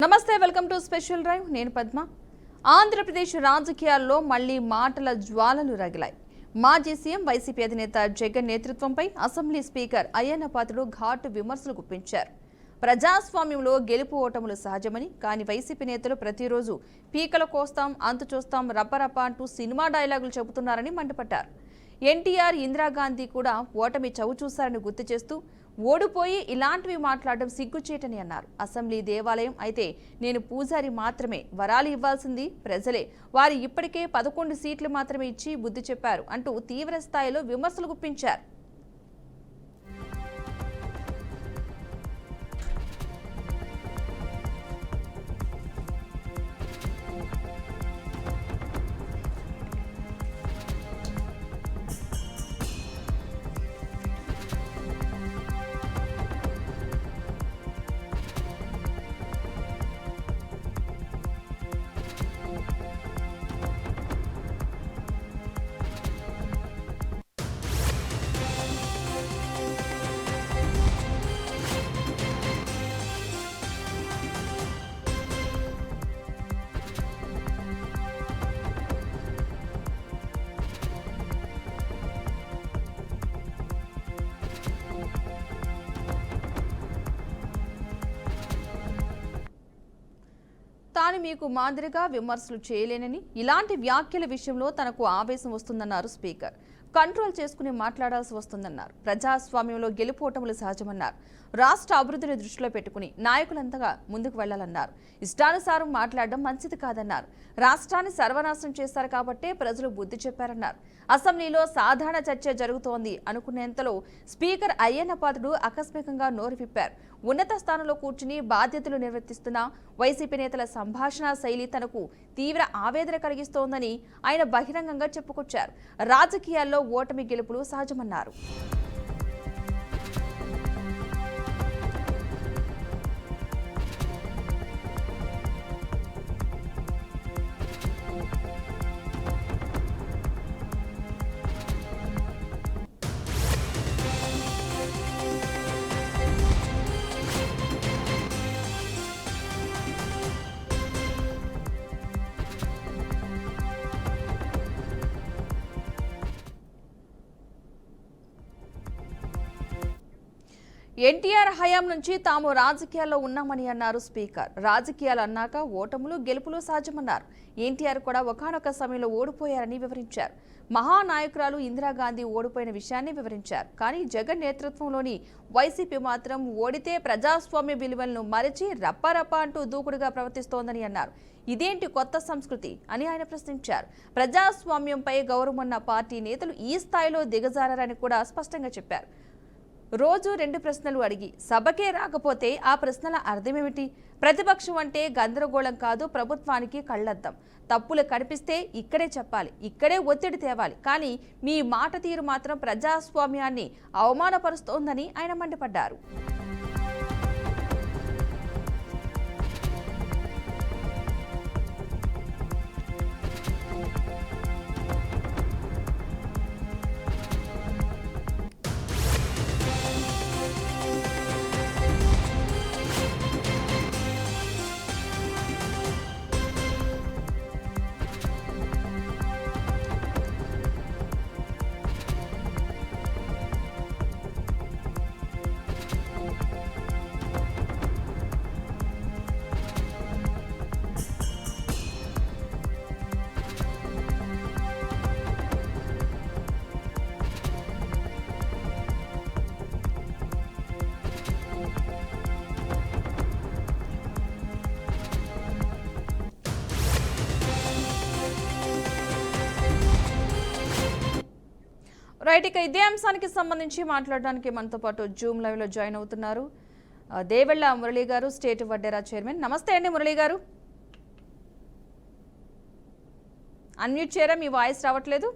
నమస్తే, welcome to special drive. నేను పద్మ. ఆంధ్రప్రదేశ్ రాజకీయాల్లో మళ్లీ మాటల జ్వాలలు రగిలాయి. మాజీ సీఎం వైసీపీ అధినేత జగన్ నేతృత్వంపై అసెంబ్లీ స్పీకర్ అయ్యన్న పాత్రుడు ఘాటు విమర్శలు గుప్పించారు. ప్రజాస్వామ్యంలో గెలుపు ఓటములు సహజమని, కానీ వైసీపీ నేతలు ప్రతిరోజు పీకల కోస్తాం, అంతు చూస్తాం, రప్పరప్ప అంటూ సినిమా డైలాగులు చెబుతున్నారని మండిపడ్డారు. ఎన్టీఆర్, ఇందిరాగాంధీ కూడా ఓటమి చవి చూశారని గుర్తు చేస్తూ ఓడిపోయి ఇలాంటివి మాట్లాడడం సిగ్గుచేటని అన్నారు. అసెంబ్లీ దేవాలయం అయితే నేను పూజారి మాత్రమే, వరాలు ఇవ్వాల్సింది ప్రజలే, వారు ఇప్పటికే 11 సీట్లు మాత్రమే ఇచ్చి బుద్ధి చెప్పారు అంటూ తీవ్ర స్థాయిలో విమర్శలు గుప్పించారు. తాను మీకు మాదిరిగా విమర్శలు చేయలేనని, ఇలాంటి వ్యాఖ్యల విషయంలో తనకు ఆవేశం వస్తుందన్నారు స్పీకర్. కంట్రోల్ చేసుకుని మాట్లాడాల్సి వస్తుందన్నారు. ప్రజాస్వామ్యంలో గెలుపోటములు సహజమన్నారు. రాష్ట్ర అభివృద్ధిని దృష్టిలో పెట్టుకుని నాయకులంతగా ముందుకు వెళ్లాలన్నారు. ఇష్టానుసారం మాట్లాడడం మంచిది కాదన్నారు. రాష్ట్రాన్ని సర్వనాశనం చేశారు కాబట్టే ప్రజలు బుద్ధి చెప్పారన్నారు. అసెంబ్లీలో సాధారణ చర్చ జరుగుతోంది అనుకునేంతలో స్పీకర్ అయ్యన్న పాత్రుడు ఆకస్మికంగా నోరు విప్పారు. ఉన్నత స్థానంలో కూర్చుని బాధ్యతలు నిర్వర్తిస్తున్న వైసీపీ నేతల సంభాషణ శైలి తనకు తీవ్ర ఆవేదన కలిగిస్తోందని ఆయన బహిరంగంగా చెప్పుకొచ్చారు. రాజకీయాల్లో ఓటమి గెలుపులు సహజమన్నారు. ఎన్టీఆర్ హయాం నుంచి తాము రాజకీయాల్లో ఉన్నామని అన్నారు స్పీకర్. రాజకీయాలు అన్నాక ఓటములు గెలుపులు సహజమన్నారు. ఎన్టీఆర్ కూడా ఒకానొక సమయంలో ఓడిపోయారని వివరించారు. మహానాయకురాలు ఇందిరాగాంధీ ఓడిపోయిన విషయాన్ని వివరించారు. కానీ జగన్ నేతృత్వంలోని వైసీపీ మాత్రం ఓడితే ప్రజాస్వామ్య విలువలను మరచి రప్పారప్ప అంటూ దూకుడుగా ప్రవర్తిస్తోందని అన్నారు. ఇదేంటి కొత్త సంస్కృతి అని ఆయన ప్రశ్నించారు. ప్రజాస్వామ్యంపై గౌరవమున్న పార్టీ నేతలు ఈ స్థాయిలో దిగజారని కూడా స్పష్టంగా చెప్పారు. రోజు 2 ప్రశ్నలు అడిగి సభకే రాకపోతే ఆ ప్రశ్నల అర్థమేమిటి? ప్రతిపక్షం అంటే గందరగోళం కాదు, ప్రభుత్వానికి కళ్లద్దం. తప్పులు కనిపిస్తే ఇక్కడే చెప్పాలి, ఇక్కడే ఒత్తిడి తేవాలి. కానీ మీ మాట తీరు మాత్రం ప్రజాస్వామ్యాన్ని అవమానపరుస్తోందని ఆయన మండిపడ్డారు. రైట్, ఇక ఇదే అంశానికి సంబంధించి మాట్లాడడానికి మనతో పాటు జూమ్ లైవ్ లో జాయిన్ అవుతున్నారు దేవెళ్ళ మురళి గారు, స్టేట్ వడ్డెరా చైర్మన్. నమస్తే అండి మురళి గారు. అన్మ్యూట్ చేయరా, మీ వాయిస్ రావట్లేదు.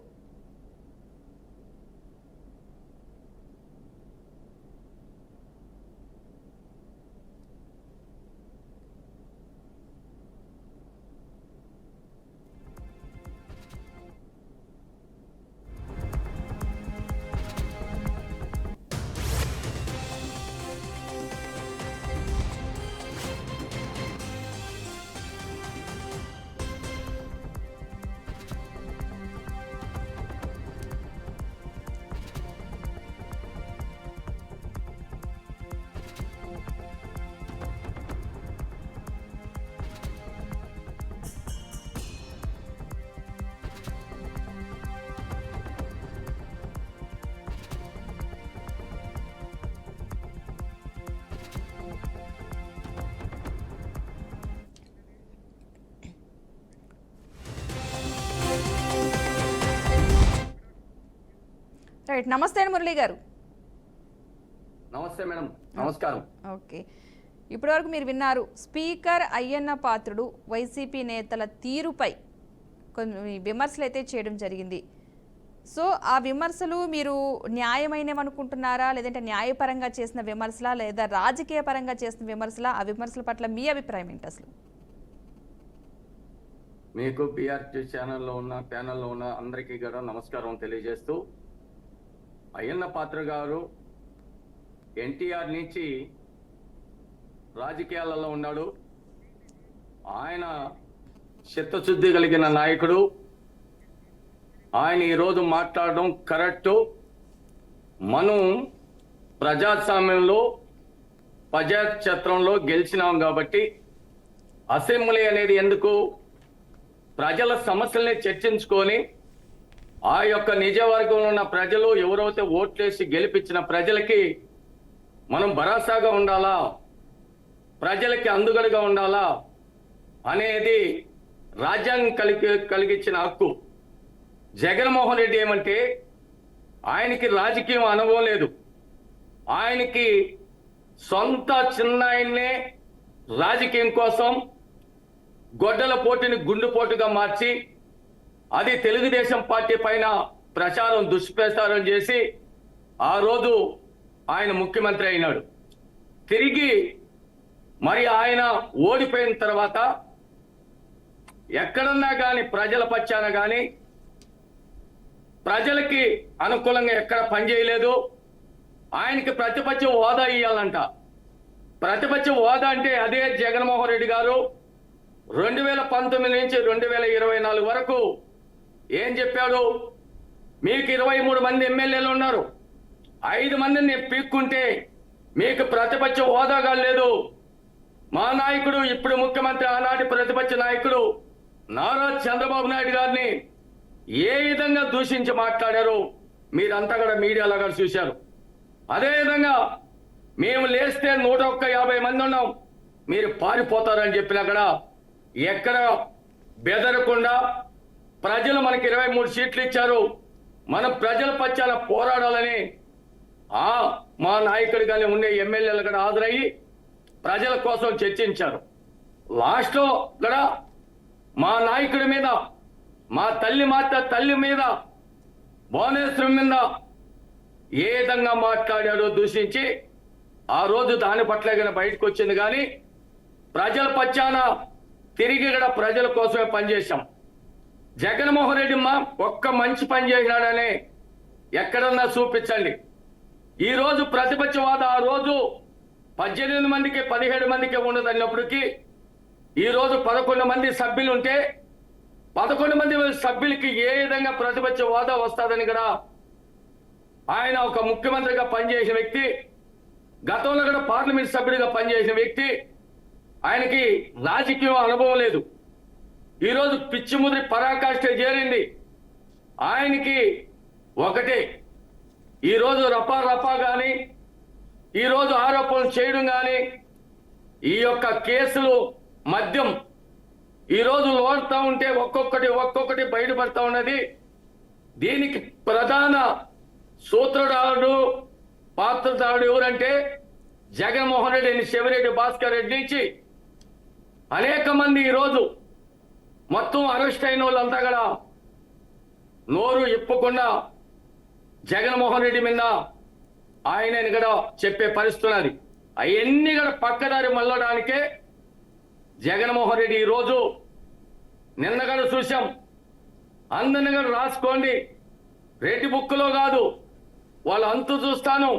రైట్, నమస్తే అండి మురళి గారు. నమస్తే మేడం, నమస్కారం. ఓకే, ఇప్పటివరకు మీరు విన్నారు స్పీకర్ అయ్యన్న పాత్రుడు వైసీపీ నేతల తీరుపై కొన్ని విమర్శలు అయితే చేయడం జరిగింది. సో ఆ విమర్శలు మీరు న్యాయమైనవి అనుకుంటున్నారా, లేదంటే న్యాయపరంగా చేసిన విమర్శలా, లేదా రాజకీయ పరంగా చేసిన విమర్శలా? ఆ విమర్శల పట్ల మీ అభిప్రాయం ఏంటి అసలు? మీకు పిఆర్టీ ఛానల్లో ఉన్న ప్యానల్లో ఉన్న అందరికీ కూడా నమస్కారం తెలియజేస్తూ, అయ్యన్న పాత్ర గారు ఎన్టీఆర్ నుంచి రాజకీయాలలో ఉన్నాడు. ఆయన చిత్తశుద్ధి కలిగిన నాయకుడు. ఆయన ఈరోజు మాట్లాడడం కరెక్టు. మనం ప్రజాస్వామ్యంలో ప్రజాక్షేత్రంలో గెలిచినాం కాబట్టి అసెంబ్లీ అనేది ఎందుకు? ప్రజల సమస్యల్ని చర్చించుకొని ఆ యొక్క నిజవర్గంలో ఉన్న ప్రజలు ఎవరైతే ఓట్లేసి గెలిపించిన ప్రజలకి మనం భరోసాగా ఉండాలా, ప్రజలకి అందుగడుగా ఉండాలా అనేది రాజ్యాంగం కలిగించిన హక్కు. జగన్మోహన్ రెడ్డి ఏమంటే ఆయనకి రాజకీయం అనుభవం లేదు. ఆయనకి సొంత చిన్నాయన్నే రాజకీయం కోసం గొడ్డల పోటీని గుండుపోటుగా మార్చి అది తెలుగుదేశం పార్టీ పైన ప్రచారం దుష్ప్రచారం చేసి ఆ రోజు ఆయన ముఖ్యమంత్రి అయినాడు. తిరిగి మరి ఆయన ఓడిపోయిన తర్వాత ఎక్కడన్నా కానీ ప్రజల పక్షాన కానీ ప్రజలకి అనుకూలంగా ఎక్కడ పనిచేయలేదు. ఆయనకి ప్రతిపక్ష హోదా ఇవ్వాలంట. ప్రతిపక్ష హోదా అంటే అదే జగన్మోహన్ రెడ్డి గారు 2019 నుంచి 2024 వరకు ఏం చెప్పాడు? మీకు 23 మంది ఎమ్మెల్యేలు ఉన్నారు, 5 మందిని పీక్కుంటే మీకు ప్రతిపక్ష హోదాగా లేదు. మా నాయకుడు ఇప్పుడు ముఖ్యమంత్రి, ఆనాటి ప్రతిపక్ష నాయకుడు నారా చంద్రబాబు నాయుడు గారిని ఏ విధంగా దూషించి మాట్లాడారు మీరంతా కూడా మీడియాలో కూడా చూశారు. అదేవిధంగా మేము లేస్తే 150 మంది ఉన్నాం, మీరు పారిపోతారని చెప్పినా కూడా ఎక్కడ బెదరకుండా ప్రజలు మనకి 23 సీట్లు ఇచ్చారు, మనం ప్రజల పక్షాన పోరాడాలని మా నాయకుడు కానీ ఉండే ఎమ్మెల్యేలు కూడా హాజరయ్యి ప్రజల కోసం చర్చించారు. లాస్ట్లో కూడా మా నాయకుడి మీద, మా తల్లి మీద, భువనేశ్వరం మీద ఏ విధంగా మాట్లాడాడో దూషించి ఆ రోజు దాని పట్ల కానీ బయటకు వచ్చింది. కానీ ప్రజల పక్షాన తిరిగి కూడా ప్రజల కోసమే పనిచేశాం. జగన్మోహన్ రెడ్డి ఒక్క మంచి పని చేసినాడని ఎక్కడన్నా చూపించండి. ఈ రోజు ప్రతిపక్ష హోదా ఆ రోజు 18 మందికి 17 మందికి ఉండదన్నప్పటికీ ఈ రోజు 11 మంది సభ్యులు ఉంటే 11 మంది సభ్యులకి ఏ విధంగా ప్రతిపక్ష హోదా వస్తుందని కూడా ఆయన ఒక ముఖ్యమంత్రిగా పనిచేసిన వ్యక్తి, గతంలో కూడా పార్లమెంట్ సభ్యుడిగా పనిచేసిన వ్యక్తి, ఆయనకి రాజకీయ అనుభవం లేదు. ఈరోజు పిచ్చి ముదిరి పరాకాష్ఠ చేరింది. ఆయనకి ఒకటే, ఈరోజు రపా కానీ, ఈరోజు ఆరోపణలు చేయడం కానీ, ఈ యొక్క కేసులు మద్యం ఈరోజు లోడుతూ ఉంటే ఒక్కొక్కటి బయటపడతా ఉన్నది. దీనికి ప్రధాన సూత్రధారుడు, పాత్రధారుడు ఎవరంటే జగన్మోహన్ రెడ్డి, శివరెడ్డి భాస్కర్ రెడ్డి నుంచి అనేక మంది ఈరోజు మొత్తం అరెస్ట్ అయిన వాళ్ళంతా కూడా నోరు ఇప్పకుండా జగన్మోహన్ రెడ్డి మీద ఆయనని కూడా చెప్పే పరిస్థితి ఉన్నది. అవన్నీ కూడా పక్కదారి మళ్ళడానికే జగన్మోహన్ రెడ్డి ఈరోజు నిన్న కూడా చూసాం. అందరిని కూడా రాసుకోండి, రెడ్డి బుక్లో కాదు, వాళ్ళు అంతు చూస్తాను,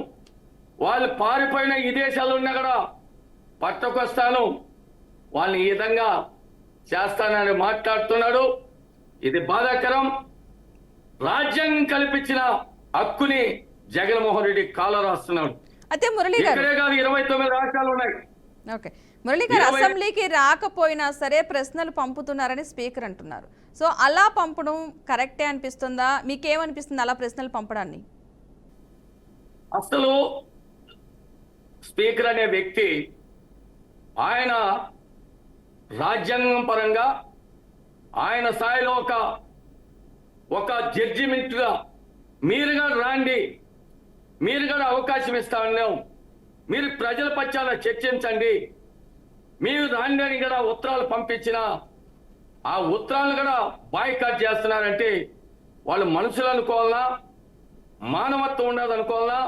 వాళ్ళు పారిపోయిన ఈ దేశాలు ఉన్నా కూడా పట్టుకొస్తాను, వాళ్ళని ఈ విధంగా చేస్తానని మాట్లాడుతున్నాడు. ఇది బాధాకరం. రాజ్యాంగం కల్పించిన హక్కుని జగన్మోహన్ రెడ్డి కాలరాస్తున్నాడు. అయితే మురళి గారు, ఇక్కడే కాదు 29 రాష్ట్రాలు ఉన్నాయి. ఓకే మురళి గారు, అసెంబ్లీకి రాకపోయినా సరే ప్రశ్నలు పంపుతున్నారని స్పీకర్ అంటున్నారు. సో అలా పంపడం కరెక్టే అనిపిస్తుందా? మీకేమనిపిస్తుంది అలా ప్రశ్నలు పంపడాన్ని? అసలు స్పీకర్ అనే వ్యక్తి ఆయన రాజ్యాంగం పరంగా ఆయన స్థాయిలో ఒక జడ్జిమెంట్గా మీరు కూడా రాండి, మీరు కూడా అవకాశం ఇస్తా ఉన్నాం, మీరు ప్రజల పక్షాన చర్చించండి, మీరు రాండి అని కూడా ఉత్తరాలు పంపించిన ఆ ఉత్తరాలను కూడా బాయ్కాట్ చేస్తున్నారంటే వాళ్ళు మనుషులు అనుకోవాలా, మానవత్వం ఉండదు అనుకోవాలా?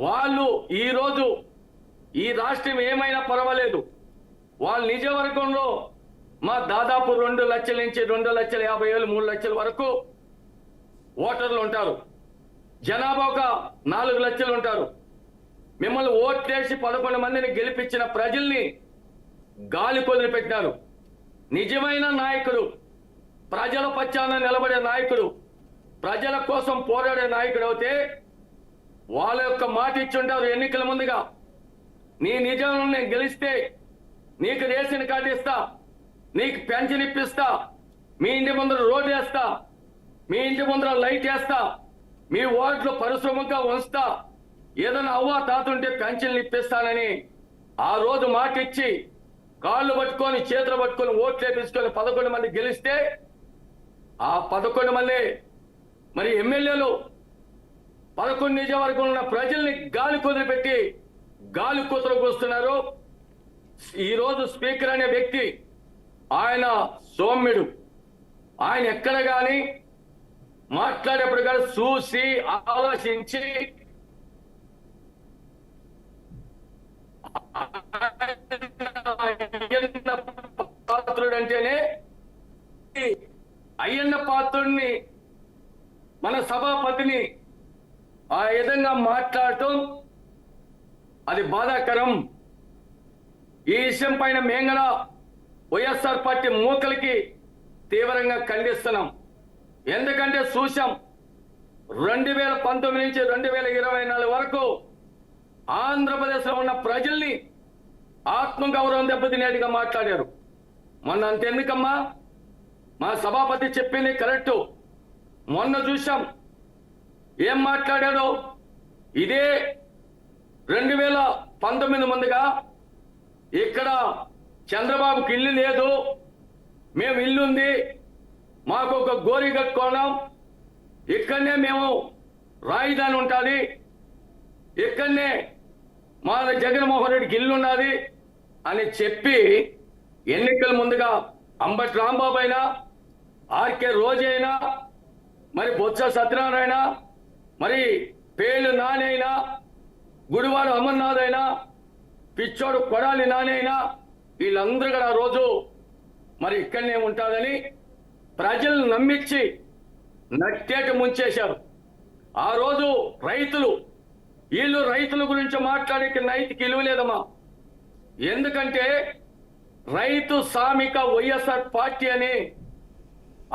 వాళ్ళు ఈరోజు ఈ రాష్ట్రం ఏమైనా పర్వాలేదు, వాళ్ళు నిజవర్గంలో మా దాదాపు 2 లక్షల నుంచి 2,50,000 3 లక్షల వరకు ఓటర్లు ఉంటారు. జనాభా ఒక 4 లక్షలు ఉంటారు. మిమ్మల్ని ఓట్లేసి 11 మందిని గెలిపించిన ప్రజల్ని గాలి కొదిలిపెట్టినారు. నిజమైన నాయకుడు, ప్రజల పక్షాన నిలబడే నాయకుడు, ప్రజల కోసం పోరాడే నాయకుడు అయితే వాళ్ళ యొక్క మాట ఇచ్చుంటారు ఎన్నికల ముందుగా. నీ నిజం నేను గెలిస్తే నీకు రేషన్ కార్డు ఇస్తా, నీకు పెన్షన్ ఇప్పిస్తా, మీ ఇంటి ముందర రోడ్డు వేస్తా, మీ ఇంటి ముందర లైట్ వేస్తా, మీ వార్డులో పరిశ్రమగా ఉంచుతా, ఏదైనా అవ్వ తాత ఉంటే పెన్షన్లు ఇప్పిస్తానని ఆ రోజు మాట ఇచ్చి కాళ్ళు పట్టుకొని చేతులు పట్టుకొని ఓట్లు వేపించుకొని 11 మంది గెలిస్తే ఆ 11 మంది మరి ఎమ్మెల్యేలు 11 నియోజకవర్గంలో ఉన్న ప్రజల్ని గాలి కుదిరిపెట్టి గాలి కూతురుకు వస్తున్నారు. ఈరోజు స్పీకర్ అనే వ్యక్తి ఆయన సౌమ్యుడు, ఆయన ఎక్కడ కానీ మాట్లాడేప్పుడు కానీ చూసి ఆలోచించి పాత్రుడు అంటేనే అయ్యన్న పాత్రుడిని మన సభాపతిని ఆ విధంగా మాట్లాడటం అది బాధాకరం. ఈ విషయం పైన మేము కూడా వైఎస్ఆర్ పార్టీ మూకలకి తీవ్రంగా ఖండిస్తున్నాం. ఎందుకంటే చూశాం 2019 నుంచి 2024 వరకు ఆంధ్రప్రదేశ్లో ఉన్న ప్రజల్ని ఆత్మగౌరవం దెబ్బతినేట్టుగా మాట్లాడారు. మొన్న అంతెందుకమ్మా, మా సభాపతి చెప్పింది కరెక్టు. మొన్న చూశాం ఏం మాట్లాడాడో. ఇదే 2019 ముందుగా ఇక్కడ చంద్రబాబుకి ఇల్లు లేదు, మేము ఇల్లు ఉంది, మాకు ఒక గోరి కట్టుకోవడం, ఇక్కడనే మేము రాజధాని ఉంటుంది, ఇక్కడనే మా జగన్మోహన్ రెడ్డికి ఇల్లు ఉన్నది అని చెప్పి ఎన్నికల ముందుగా అంబటి రాంబాబు అయినా, ఆర్కే రోజు అయినా, మరి బొత్స సత్యనారాయణ, మరి పేలు నాని అయినా, గుడివాడు అమర్నాథ్ అయినా, పిచ్చోడు కొడాలి నాని అయినా, వీళ్ళందరూ కూడా ఆ రోజు మరి ఇక్కడనే ఉంటాదని ప్రజలను నమ్మించి నట్టేట ముంచేశారు. ఆ రోజు రైతులు వీళ్ళు రైతుల గురించి మాట్లాడే నైతిక విలువ లేదమ్మా. ఎందుకంటే రైతు సామిక వైఎస్ఆర్ పార్టీ అని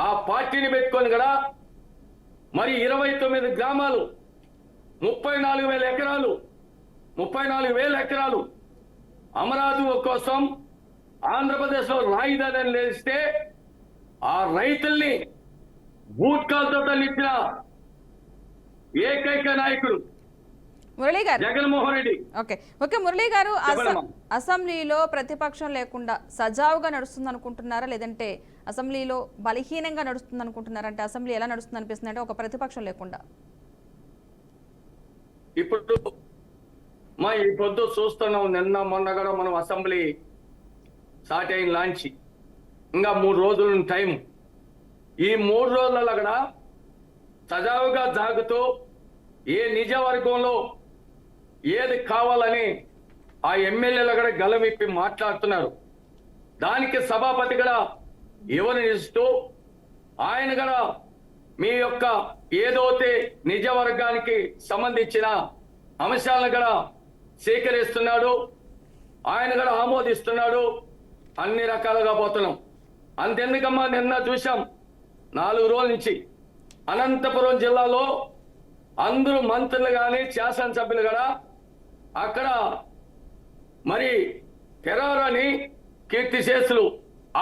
ఆ పార్టీని పెట్టుకొని కదా మరి 29 గ్రామాలు 34,000 ఎకరాలు 34,000 ఎకరాలు అమరావతి కోసం ఆంధ్రప్రదేశ్లో రాజధాని లేస్తే ఆ రైతుల్ని బూట్కాలతో తల్లించిన ఏకైక నాయకుడు మురళీ గారు, జగన్మోహన్ రెడ్డి. ఓకే మురళీ గారు, అసెంబ్లీలో ప్రతిపక్షం లేకుండా సజావుగా నడుస్తుంది అనుకుంటున్నారా, లేదంటే అసెంబ్లీలో బలహీనంగా నడుస్తుంది అనుకుంటున్నారా? అంటే అసెంబ్లీ ఎలా నడుస్తుంది అనిపిస్తుంది అంటే ఒక ప్రతిపక్షం లేకుండా? ఇప్పుడు మా ఈ పొద్దు చూస్తున్నాం, నిన్న మొన్న కూడా మనం అసెంబ్లీ స్టార్ట్ అయిన లాంచ్ ఇంకా 3 రోజుల టైం. ఈ 3 రోజులలో కూడా సజావుగా జాగుతూ ఏ నిజవర్గంలో ఏది కావాలని ఆ ఎమ్మెల్యేలు కూడా గలమిప్పి మాట్లాడుతున్నారు. దానికి సభాపతి కూడా వివరణిస్తూ ఆయన కూడా మీ యొక్క ఏదైతే నిజవర్గానికి సంబంధించిన అంశాలను కూడా స్వీకరిస్తున్నాడు, ఆయన కూడా ఆమోదిస్తున్నాడు. అన్ని రకాలుగా పోతున్నాం. అంతెందుకమ్మా, నిన్న చూశాం 4 రోజుల నుంచి అనంతపురం జిల్లాలో అందరూ మంత్రులు కానీ శాసనసభ్యులు కూడా అక్కడ మరి ఫెరారని కీర్తిశేషులు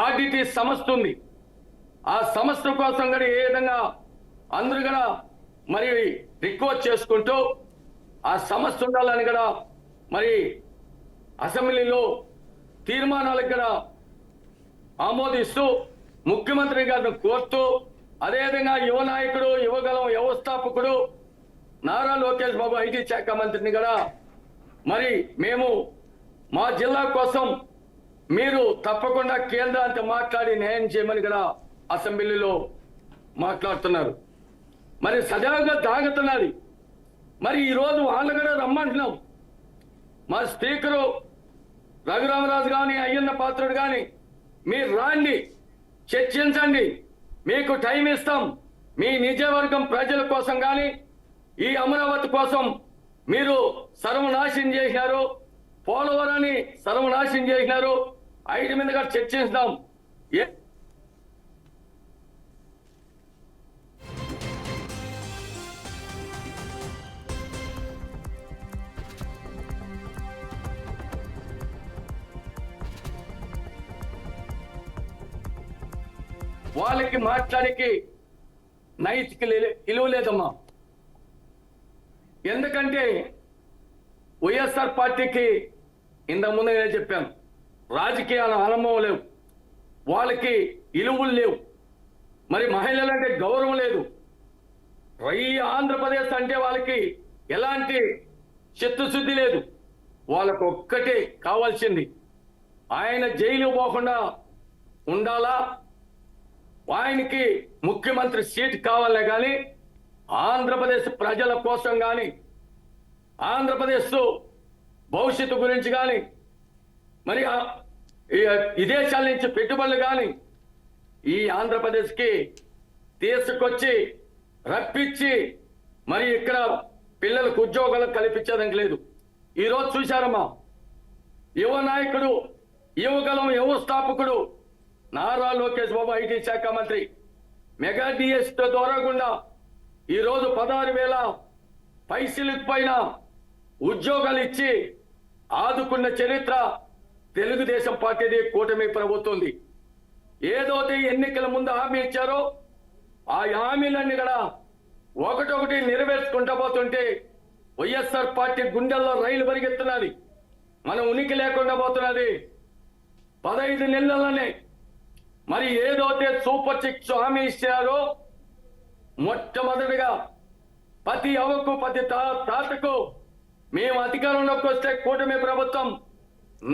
ఆర్డిటి సంస్థ ఉంది. ఆ సంస్థ కోసం కూడా ఏ విధంగా అందరూ కూడా మరి రిక్వెస్ట్ చేసుకుంటూ ఆ సంస్థ ఉండాలని కూడా మరి అసెంబ్లీలో తీర్మానాలకు కూడా ఆమోదిస్తూ ముఖ్యమంత్రి గారిని కోరుతూ అదేవిధంగా యువ నాయకుడు, యువగలం వ్యవస్థాపకుడు నారా లోకేష్ బాబు ఐటీ శాఖ మంత్రిని కూడా మరి మేము మా జిల్లా కోసం మీరు తప్పకుండా కేంద్రాంతో మాట్లాడి న్యాయం చేయమని కూడా అసెంబ్లీలో మాట్లాడుతున్నారు. మరి సజావుగా తాగుతున్నది. మరి ఈరోజు వాళ్ళు కూడా రమ్మంటున్నాం. మా స్పీకరు రఘురామరాజు కానీ అయ్యన్న పాత్రుడు కానీ మీరు రాండి, చర్చించండి, మీకు టైం ఇస్తాం. మీ నిజవర్గం ప్రజల కోసం కానీ ఈ అమరావతి కోసం మీరు సర్వనాశనం చేసినారు, పోలవరాన్ని సర్వనాశనం చేసినారు. 5 మీదగా చర్చిస్తాం. వాళ్ళకి మాట్లాడికి నైతిక విలువ లేదమ్మా. ఎందుకంటే వైఎస్ఆర్ పార్టీకి ఇంతకు ముందు నేను చెప్పాను, రాజకీయాల అనుభవం లేవు, వాళ్ళకి విలువలు లేవు, మరి మహిళలంటే గౌరవం లేదు. ఈ ఆంధ్రప్రదేశ్ అంటే వాళ్ళకి ఎలాంటి చిత్తశుద్ధి లేదు. వాళ్ళకు ఒక్కటే కావాల్సింది, ఆయన జైలు పోకుండా ఉండాలా, ఆయనకి ముఖ్యమంత్రి సీట్ కావాలే కానీ ఆంధ్రప్రదేశ్ ప్రజల కోసం కానీ ఆంధ్రప్రదేశ్ భవిష్యత్తు గురించి కానీ మరి విదేశాల నుంచి పెట్టుబడులు కానీ ఈ ఆంధ్రప్రదేశ్కి తీసుకొచ్చి రప్పించి మరి ఇక్కడ పిల్లలకు ఉద్యోగాలు కల్పించేదానికి లేదు. ఈరోజు చూశారమ్మా, యువ నాయకుడు, యువగలం వ్యవస్థాపకుడు నారా లోకేష్ బాబు ఐటీ శాఖ మంత్రి మెగా డిఎస్ ద్వారా గుండా ఈరోజు 16,000 పైసలకు పైన ఉద్యోగాలు ఇచ్చి ఆదుకున్న చరిత్ర తెలుగుదేశం పార్టీది, కూటమి ప్రభుత్వంది. ఏదైతే ఎన్నికల ముందు హామీ ఇచ్చారో ఆ హామీలన్నీ కూడా ఒకటొకటి నెరవేర్చుకుంటా పోతుంటే వైఎస్ఆర్ పార్టీ గుండెల్లో రైలు పరిగెత్తున్నది, మన ఉనికి లేకుండా పోతున్నది. 15 నెలలనే మరి ఏదైతే సూపర్ 6 హామీ ఇచ్చారో మొట్టమొదటిగా ప్రతి అవ్వకు, ప్రతి తాతకు మేము అధికారంలోకి వస్తే కూటమి ప్రభుత్వం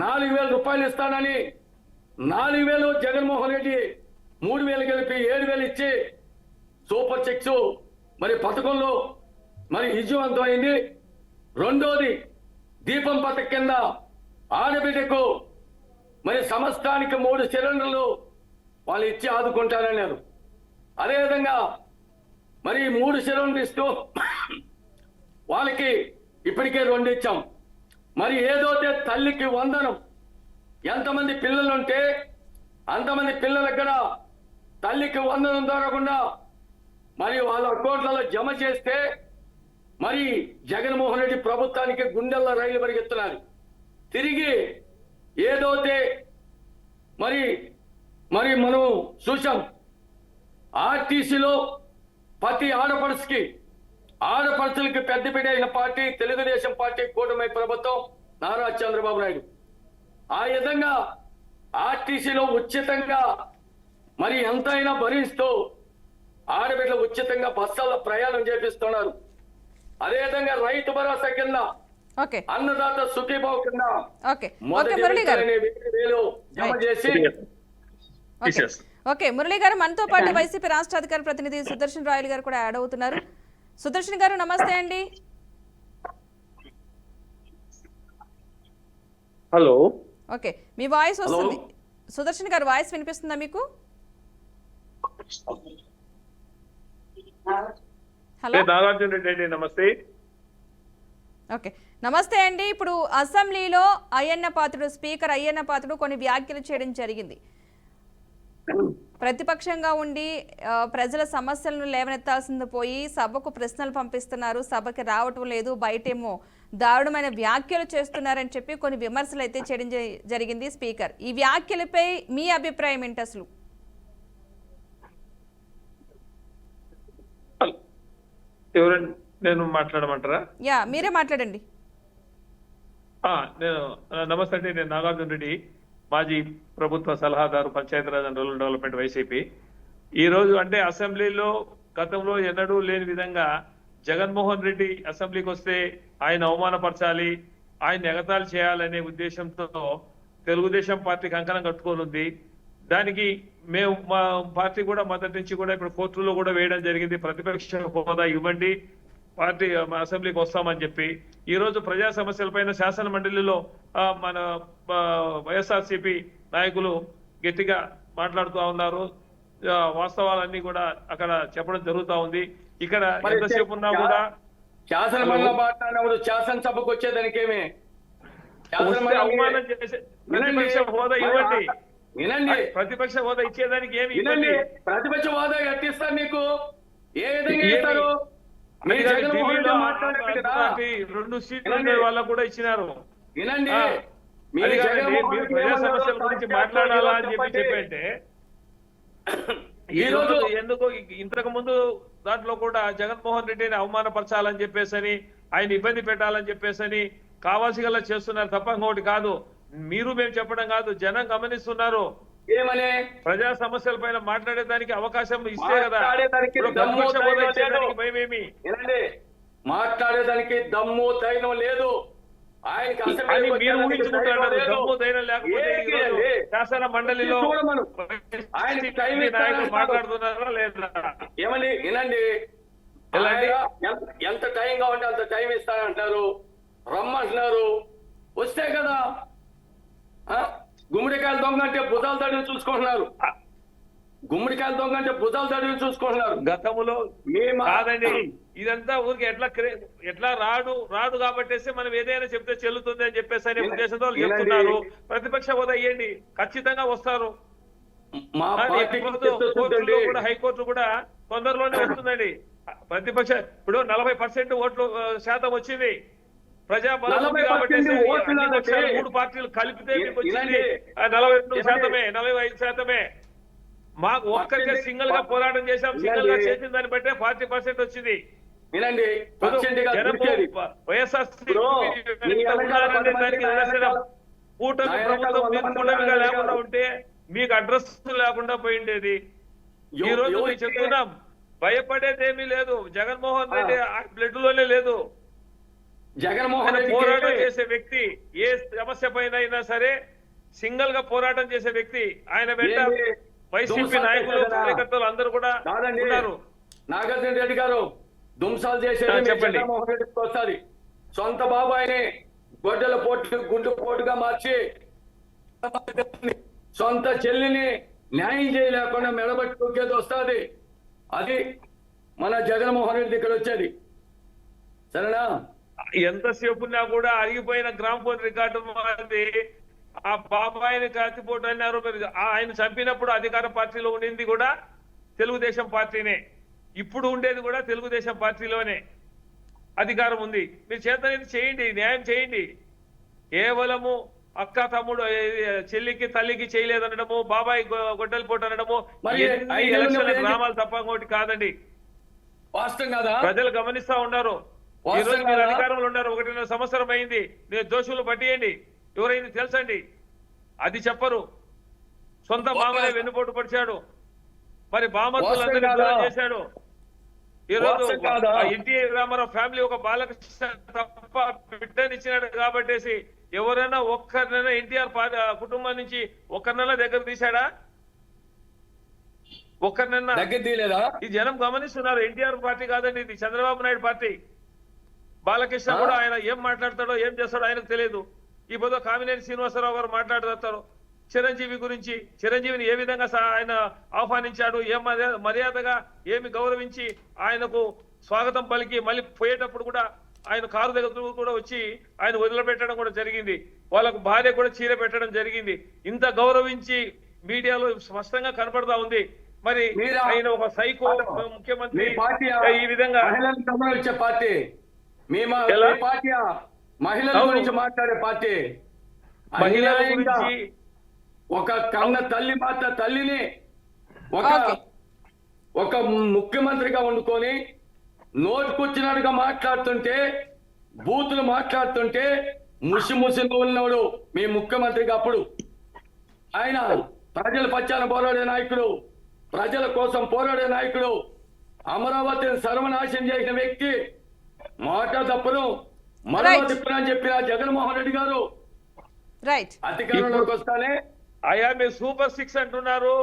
4,000 రూపాయలు ఇస్తానని 4,000 జగన్మోహన్ రెడ్డి 3,000 కలిపి 7,000 ఇచ్చి సూపర్ 6 మరి పథకంలో మరి విజయవంతమైంది. రెండోది దీపం పథకం కింద ఆడబిడ్డకు మరి సంవత్సరానికి 3 సిలిండర్లు వాళ్ళు ఇచ్చి ఆదుకుంటారన్నారు. అదేవిధంగా మరి 3 సిలిండర్లు ఇస్తూ వాళ్ళకి ఇప్పటికే 2 ఇచ్చాం. మరి ఏదైతే తల్లికి వందనం, ఎంతమంది పిల్లలు ఉంటే అంతమంది పిల్లలకు కూడా తల్లికి వందనం దొరకకుండా మరి వాళ్ళ అకౌంట్లలో జమ చేస్తే మరి జగన్మోహన్ రెడ్డి ప్రభుత్వానికి గుండెల్లో రైలు పరిగెత్తున్నారు. తిరిగి ఏదైతే మరి మరి మనం చూసాం, ఆర్టీసీలో ప్రతి ఆడపడుచులకి పెద్దపీట అయిన పార్టీ తెలుగుదేశం పార్టీ, కూటమి ప్రభుత్వం నారా చంద్రబాబు నాయుడు. ఆ విధంగా ఆర్టీసీలో ఉచితంగా మరి ఎంతైనా భరిస్తూ ఆడబిడ్డలు ఉచితంగా బస్సుల్లో ప్రయాణం చేపిస్తున్నారు. అదేవిధంగా రైతు భరోసా కింద అన్నదాత సుఖీభావ కింద జమ చేసి మురళి గారు, మనతో పాటు వైసీపీ రాష్ట్ర అధికార ప్రతినిధి సుదర్శన్ రాయలు గారు కూడా యాడ్ అవుతున్నారు. సుదర్శన్ గారు నమస్తే అండి. హలో. ఓకే, మీ వాయిస్ వస్తుంది. సుదర్శన్ గారు వాయిస్ వినిపిస్తుందా మీకు? హలో, నమస్తే. ఓకే, నమస్తే అండి. ఇప్పుడు అసెంబ్లీలో స్పీకర్ అయ్యన్న పాత్రుడు కొన్ని వ్యాఖ్యలు చేయడం జరిగింది. ప్రతిపక్షంగా ఉండి ప్రజల సమస్యలను లేవనెత్తాల్సింది పోయి సభకు ప్రశ్నలు పంపిస్తున్నారు, సభకి రావటం లేదు, బయటేమో దారుణమైన వ్యాఖ్యలు చేస్తున్నారని చెప్పి కొన్ని విమర్శలు అయితే చేయడం జరిగింది స్పీకర్. ఈ వ్యాఖ్యలపై మీ అభిప్రాయం ఏంటి అసలు? నేను మాట్లాడమంటారా? యా, మీరే మాట్లాడండి. నమస్తే అండి, నేను నాగార్జున రెడ్డి, మాజీ ప్రభుత్వ సలహాదారు, Panchayati Raj and rural development, YCP. ఈ రోజు అంటే అసెంబ్లీలో గతంలో ఎన్నడూ లేని విధంగా జగన్మోహన్ రెడ్డి అసెంబ్లీకి వస్తే ఆయన అవమానపరచాలి, ఆయన ఎగతాళి చేయాలనే ఉద్దేశంతో తెలుగుదేశం పార్టీ కంకణం కట్టుకొని ఉంది. దానికి మేము మా పార్టీ కూడా మొదటి నుంచి కూడా ఇప్పుడు కోర్టులో కూడా వేయడం జరిగింది. ప్రతిపక్ష హోదా ఇవ్వండి, పార్టీ అసెంబ్లీకి వస్తామని చెప్పి. ఈ రోజు ప్రజా సమస్యలపైన శాసన మండలిలో మన వైఎస్ఆర్సీపీ నాయకులు గట్టిగా మాట్లాడుతూ ఉన్నారు. వాస్తవాలన్నీ కూడా అక్కడ చెప్పడం జరుగుతా ఉంది. ఇక్కడ ఎంతసేపు ఉన్నా కూడా శాసన మండలి మాట్లాడినప్పుడు శాసనసభకు వచ్చేదానికేమే అవమానం చేసే ప్రతిపక్ష హోదా ఇవ్వండి, వినండి, ప్రతిపక్ష హోదా ఇచ్చేదానికి ఏమి వినండి. ఇవ్వండి. ప్రతిపక్ష హోదా ఎట్టిస్తారు నీకు? ఏ విధంగా ఇస్తారు? మీ జగన్మోహన్ రెడ్డి మాట్లాడారు కదా, 2 సీట్లు ఉండే వాళ్ళకు కూడా ఇచ్చినారు. వినండి. అది కాదండి, మీరు ప్రజా సమస్యల గురించి మాట్లాడాలా అని చెప్పంటే ఈ రోజు ఎందుకు ఇంతకు ముందు దాంట్లో కూడా జగన్మోహన్ రెడ్డిని అవమానపరచాలని చెప్పేసని, ఆయన ఇబ్బంది పెట్టాలని చెప్పేసని కావాల్సిగల్లా చేస్తున్నారు తప్ప ఇంకోటి కాదు. మీరు మేము చెప్పడం కాదు, జనం గమనిస్తున్నారు. ఏమని ప్రజా సమస్యల పైన మాట్లాడేదానికి అవకాశం ఇస్తే కదా. మాట్లాడేదానికి ప్రతిపక్ష హోదా ఇచ్చేదానికి భయమేమి? వినండి, మాట్లాడేదానికి దమ్ము ధైర్యం లేదు ఆయనకి. అని అసెంబ్లీకి మీరు వచ్చేదానికి ఊహించుకుంటారు. ధైర్యం లేదు. దమ్ము ధైర్యం లేకపోతే ఏంటి ఈ రోజు అది? శాసన మండలిలో చూడమను. ఆయనకి టైం నాయకులు ఇస్తారా? మాట్లాడుతున్నారా లేదా? ఏమని వినండి, ఎలాంటి? ఆయన ఎంత టైం కావాలంటే అంత టైం ఇస్తానంటారు, రమ్మంటున్నారు. వస్తే కదా. గుమ్మడికాయల దొంగ అంటే భుజాలు తడిని చూసుకుంటున్నారు. గుమ్మడికాయల దొంగ అంటే భుజాలు తడిని చూసుకుంటున్నారు. గతంలో కాదండి, ఇదంతా ఊరికి ఎట్లా రాడు కాబట్టేసి మనం ఏదైనా చెప్తే చెల్లుతుంది అని చెప్పేసి అనే ఉద్దేశంతో వాళ్ళు చెప్తున్నారు. ప్రతిపక్ష హోదా ఇవ్వండి, ఖచ్చితంగా వస్తారు. మా పార్టీకి కోర్టులో కూడా హైకోర్టు కూడా తొందరలోనే వస్తుందండి. ప్రతిపక్ష ఇప్పుడు 40% ఓట్లు శాతం వచ్చింది. ప్రజాబలం ఉంది కాబట్టి 3 పార్టీలు కలిపితే మీకు వచ్చింది 42%, 45%. మాకు ఒక్కరికే సింగిల్ గా పోరాటం చేశాం. సింగిల్ గా చేసిన దాన్ని బట్టే 40% వచ్చింది. వినండి, వైఎస్ఆర్ కూటమి ప్రభుత్వం కూటమిగా లేకుండా ఉంటే మీకు అడ్రస్ లేకుండా పోయిండేది. ఈ రోజు మేము చెప్తున్నాం, భయపడేది ఏమీ లేదు. జగన్మోహన్ రెడ్డి బ్లడ్ లోనే లేదు. జగన్మోహన్ రెడ్డి పోరాటం చేసే వ్యక్తి, ఏ సమస్య పైన అయినా సరే సింగిల్ గా పోరాటం చేసే వ్యక్తి. ఆయన వెంట వైసీపీ నాయకులు, కార్యకర్తలు అందరూ కూడా ఉన్నారు. నాగార్జున రెడ్డి గారు దుంసాలు చేసేది జగన్మోహన్ రెడ్డికి వస్తుంది. సొంత బాబాయిని గొడ్డల పోటు గుండు పోటుగా మార్చి సొంత చెల్లిని న్యాయం చేయలేకుండా మెడబట్టి తొక్కేది వస్తుంది. అది మన జగన్మోహన్ రెడ్డి ఇక్కడ వచ్చేది. సరేనా? ఎంతసేపు ఉన్నా కూడా అరిగిపోయిన గ్రామఫోన్ రికార్డు మాది. ఆ బాబాయిని కత్తిపోటు అన్నారు. ఆయన చంపినప్పుడు అధికార పార్టీలో ఉండింది కూడా తెలుగుదేశం పార్టీనే, ఇప్పుడు ఉండేది కూడా తెలుగుదేశం పార్టీలోనే అధికారం ఉంది. మీరు చేతనైతే చేయండి, న్యాయం చేయండి. కేవలము అక్క తమ్ముడు చెల్లికి తల్లికి చేయలేదనడము, బాబాయి గొడ్డలి పోటు అనడము గ్రామాలు తప్ప ఇంకోటి కాదండి. వాస్తవం కాదా? ప్రజలు గమనిస్తా ఉన్నారు. ఈ రోజు మీరు అధికారంలో ఉన్నారు, 1.5 సంవత్సరం అయింది. మీరు దోషులు పట్టియండి, ఎవరైంది తెలుసండి. అది చెప్పరు. సొంత మామనే వెన్నుపోటు పడిచాడు, మరి బామతులందరినీ దూరం చేశాడు. ఈ రోజు ఎన్టీ రామారావు ఫ్యామిలీ ఒక బాలకృష్ణ తప్ప బిడ్డనిచ్చినాడు కాబట్టేసి ఎవరైనా ఒక్కరినైనా ఎన్టీఆర్ కుటుంబం నుంచి ఒక్కరినైనా దగ్గర తీశాడా? ఒక్కరినైనా దగ్గర తీయలేదా? ఈ జనం గమనిస్తున్నారు. ఎన్టీఆర్ పార్టీ కాదండి, ఇది చంద్రబాబు నాయుడు పార్టీ. బాలకృష్ణ కూడా ఆయన ఏం మాట్లాడతాడో ఏం చేస్తాడో ఆయనకు తెలియదు. ఈ పొద్దు కామినేని శ్రీనివాసరావు గారు మాట్లాడతారు చిరంజీవి గురించి. చిరంజీవిని ఏ విధంగా ఆయన ఆహ్వానించాడు, ఏం మర్యాదగా ఏమి గౌరవించి ఆయనకు స్వాగతం పలికి మళ్ళీ పోయేటప్పుడు కూడా ఆయన కారు దగ్గర కూడా వచ్చి ఆయన వదిలిపెట్టడం కూడా జరిగింది. వాళ్ళకు భార్య కూడా చీర పెట్టడం జరిగింది. ఇంత గౌరవించి మీడియాలో స్పష్టంగా కనపడతా ఉంది. మరి ఆయన ఒక సైకో ముఖ్యమంత్రి ఈ విధంగా పార్టీ, పార్టీ మహిళల గురించి మాట్లాడే పార్టీ, మహిళల గురించి ఒక కన్న తల్లి మాత్ర తల్లిని ఒక ముఖ్యమంత్రిగా వండుకొని నోటుకొచ్చినట్టుగా మాట్లాడుతుంటే, బూతులు మాట్లాడుతుంటే ముసి ఉన్నాడు మీ ముఖ్యమంత్రిగా. అప్పుడు ఆయన ప్రజల పక్షాన పోరాడే నాయకుడు. ప్రజల కోసం పోరాడే నాయకుడు, అమరావతిని సర్వనాశనం చేసిన వ్యక్తి, మాట తప్పను మరో తిప్పను అని చెప్పిన జగన్మోహన్ రెడ్డి గారు రైట్ అధికారంలోకి వస్తానే అయ్యా మీరు సూపర్ 6 అంటున్నారు.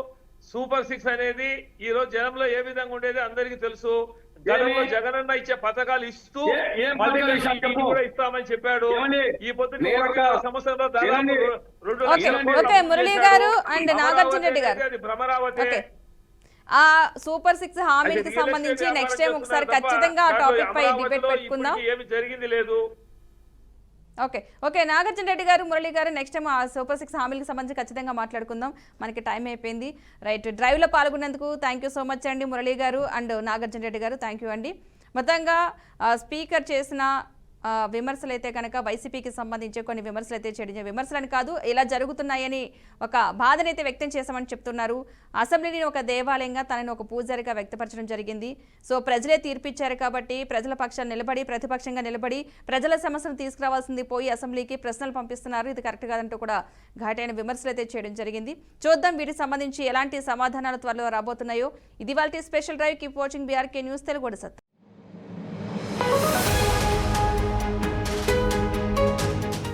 సూపర్ 6 అనేది ఈ రోజు జనంలో ఏ విధంగా ఉండేది అందరికీ తెలుసు. గతంలో జగనన్న ఇచ్చే పథకాలు ఇస్తూ ఏం మళ్ళీ పథకాలు ఇచ్చారు చెప్పు. కూడా ఇస్తామని చెప్పాడు. ఏమండి? ఈ పొద్దున్న నేను ఒక- సంవత్సరంలో దాదాపు ఏమండి? 2 ఓకే, లక్షల ఓకే, మురళి గారు అండ్ నాగార్జున రెడ్డి గారు. అది భ్రమరావతి. ఓకే, ఆ సూపర్ 6 హామీలకు సంబంధించి నెక్స్ట్ టైం ఒకసారి ఖచ్చితంగా ఆ టాపిక్ పై డిబేట్ పెట్టుకుందాం. ఏమి జరిగింది లేదు. ఓకే, ఓకే, నాగార్జున రెడ్డి గారు, మురళి గారు, నెక్స్ట్ టైం ఆ సూపర్ 6 హామీలకు సంబంధించి ఖచ్చితంగా మాట్లాడుకుందాం. మనకి టైం అయిపోయింది. రైట్, డ్రైవ్లో పాల్గొన్నందుకు థ్యాంక్ యూ సో మచ్ అండి మురళి గారు అండ్ నాగార్జున రెడ్డి గారు. థ్యాంక్ యూ అండి. మొత్తంగా స్పీకర్ చేసిన విమర్శలు అయితే కనుక వైసీపీకి సంబంధించి కొన్ని విమర్శలు అయితే చేయడం, విమర్శలని కాదు ఇలా జరుగుతున్నాయని ఒక బాధనైతే వ్యక్తం చేశామని చెప్తున్నారు. అసెంబ్లీని ఒక దేవాలయంగా తనని ఒక పూజారిగా వ్యక్తపరచడం జరిగింది. సో ప్రజలే తీర్పిచ్చారు కాబట్టి ప్రజల పక్షాన్ని నిలబడి ప్రతిపక్షంగా నిలబడి ప్రజల సమస్యను తీసుకురావాల్సింది పోయి అసెంబ్లీకి ప్రశ్నలు పంపిస్తున్నారు. ఇది కరెక్ట్ కాదంటూ కూడా ఘాటైన విమర్శలు అయితే చేయడం జరిగింది. చూద్దాం వీటికి సంబంధించి ఎలాంటి సమాధానాలు త్వరలో రాబోతున్నాయో. ఇది వాళ్ళ special drive. Keep watching BRK news Telugu.